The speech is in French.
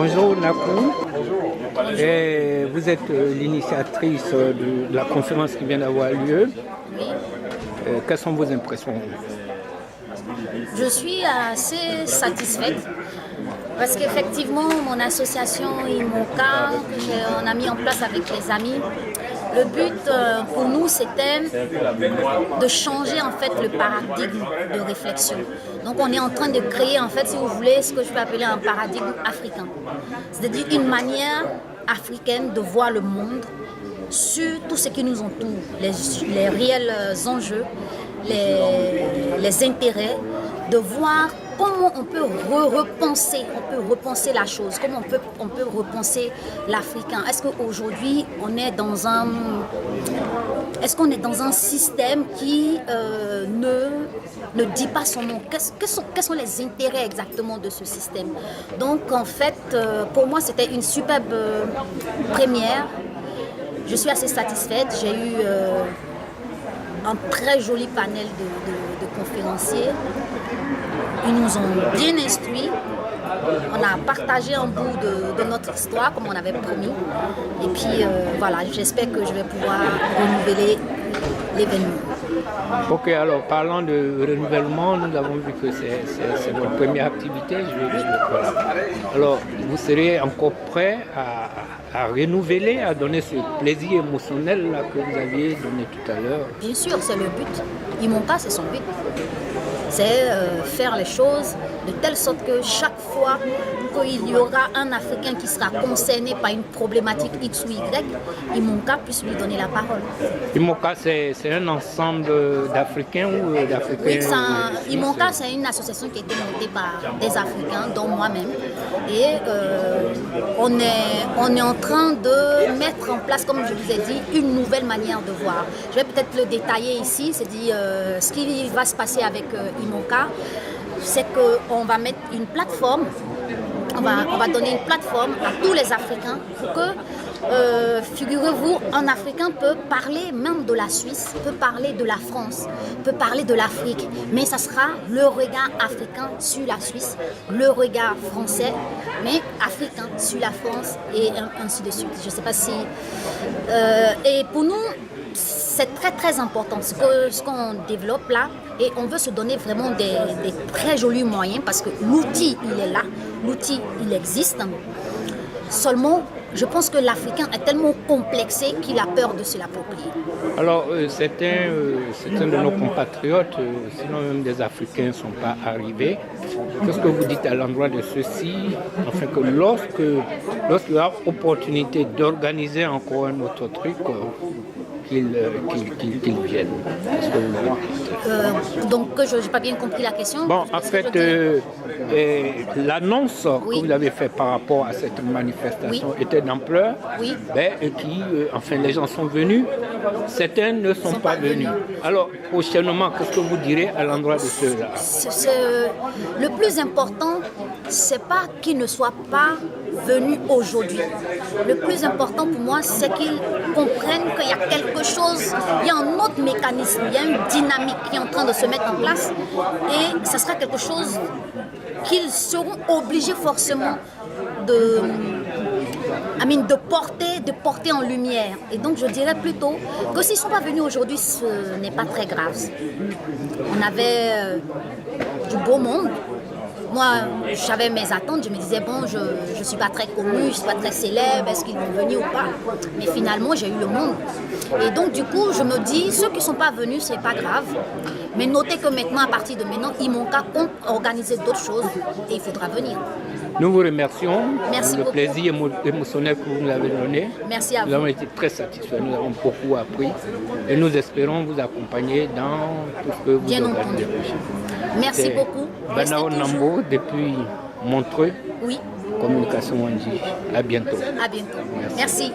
Bonjour Nakou. Et vous êtes l'initiatrice de la conférence qui vient d'avoir lieu. Quelles sont vos impressions? Je suis assez satisfaite parce qu'effectivement, mon association IMOCA, qu'on a mis en place avec les amis, le but pour nous, c'était de changer en fait le paradigme de réflexion. Donc on est en train de créer en fait, si vous voulez, ce que je peux appeler un paradigme africain. C'est-à-dire une manière africaine de voir le monde sur tout ce qui nous entoure, les réels enjeux, les intérêts, de voir comment on peut repenser la chose, comment on peut repenser l'Africain. Est-ce qu'aujourd'hui on est dans un système qui ne dit pas son nom? Quels sont les intérêts exactement de ce système? Donc en fait, pour moi c'était une superbe première. Je suis assez satisfaite. J'ai eu un très joli panel de conférenciers. Ils nous ont bien instruits. On a partagé un bout de notre histoire comme on avait promis. Et puis voilà, j'espère que je vais pouvoir renouveler l'événement. Ok, alors parlant de renouvellement, nous avons vu que c'est votre première activité. Voilà. Alors, vous serez encore prêt à renouveler, à donner ce plaisir émotionnel là, que vous aviez donné tout à l'heure? Bien sûr, c'est le but. IMOCA, c'est son but. C'est faire les choses de telle sorte que chaque fois qu'il y aura un Africain qui sera concerné par une problématique X ou Y, IMOCA puisse lui donner la parole. IMOCA, c'est un ensemble d'Africains ou d'Africains? Oui, IMOCA, c'est une association qui a été montée par des Africains, dont moi-même. Et on est en train de mettre en place, comme je vous ai dit, une nouvelle manière de voir. Je vais peut-être le détailler ici, c'est-à-dire ce qui va se passer avec IMOCA, c'est qu'on va mettre une plateforme, on va donner une plateforme à tous les Africains pour que, figurez-vous, un Africain peut parler même de la Suisse, peut parler de la France, peut parler de l'Afrique, mais ça sera le regard africain sur la Suisse, le regard français, mais africain sur la France et ainsi de suite. Je ne sais pas si... et pour nous, c'est très très important ce qu'on développe là, et on veut se donner vraiment des très jolis moyens parce que l'outil il est là, l'outil il existe. Seulement, je pense que l'Africain est tellement complexé qu'il a peur de se l'approprier. Alors, certains de nos compatriotes, sinon même des Africains, ne sont pas arrivés. Qu'est-ce que vous dites à l'endroit de ceux-ci, afin que lorsqu'il y a opportunité d'organiser encore un autre truc, qu'ils viennent? Est-ce que vous donc, je n'ai pas bien compris la question. Bon, en fait, l'annonce que vous avez faite par rapport à cette manifestation était d'ampleur, et qui, enfin, les gens sont venus, certains ne sont pas venus. Alors, prochainement, qu'est-ce que vous direz à l'endroit de ceux-là? Le plus important, c'est pas qu'ils ne soient pas venus aujourd'hui. Le plus important pour moi, c'est qu'ils comprennent qu'il y a quelque chose, il y a un autre mécanisme, il y a une dynamique qui est en train de se mettre en place, et ce sera quelque chose qu'ils seront obligés forcément de porter en lumière. Et donc je dirais plutôt que s'ils ne sont pas venus aujourd'hui, ce n'est pas très grave. On avait du beau monde. Moi, j'avais mes attentes, je me disais, bon, je ne suis pas très connue, je ne suis pas très célèbre, est-ce qu'ils vont venir ou pas? Mais finalement, j'ai eu le monde. Et donc, du coup, je me dis, ceux qui ne sont pas venus, ce n'est pas grave. Mais notez que maintenant, à partir de maintenant, IMOCA compte organiser d'autres choses et il faudra venir. Nous vous remercions pour le plaisir émotionnel que vous nous avez donné. Merci à vous. Nous avons été très satisfaits, nous avons beaucoup appris et nous espérons vous accompagner dans tout ce que vous organisez. Merci beaucoup. Banao Nambo depuis Montreux. Oui. Communication Wanji. À bientôt. À bientôt. Merci.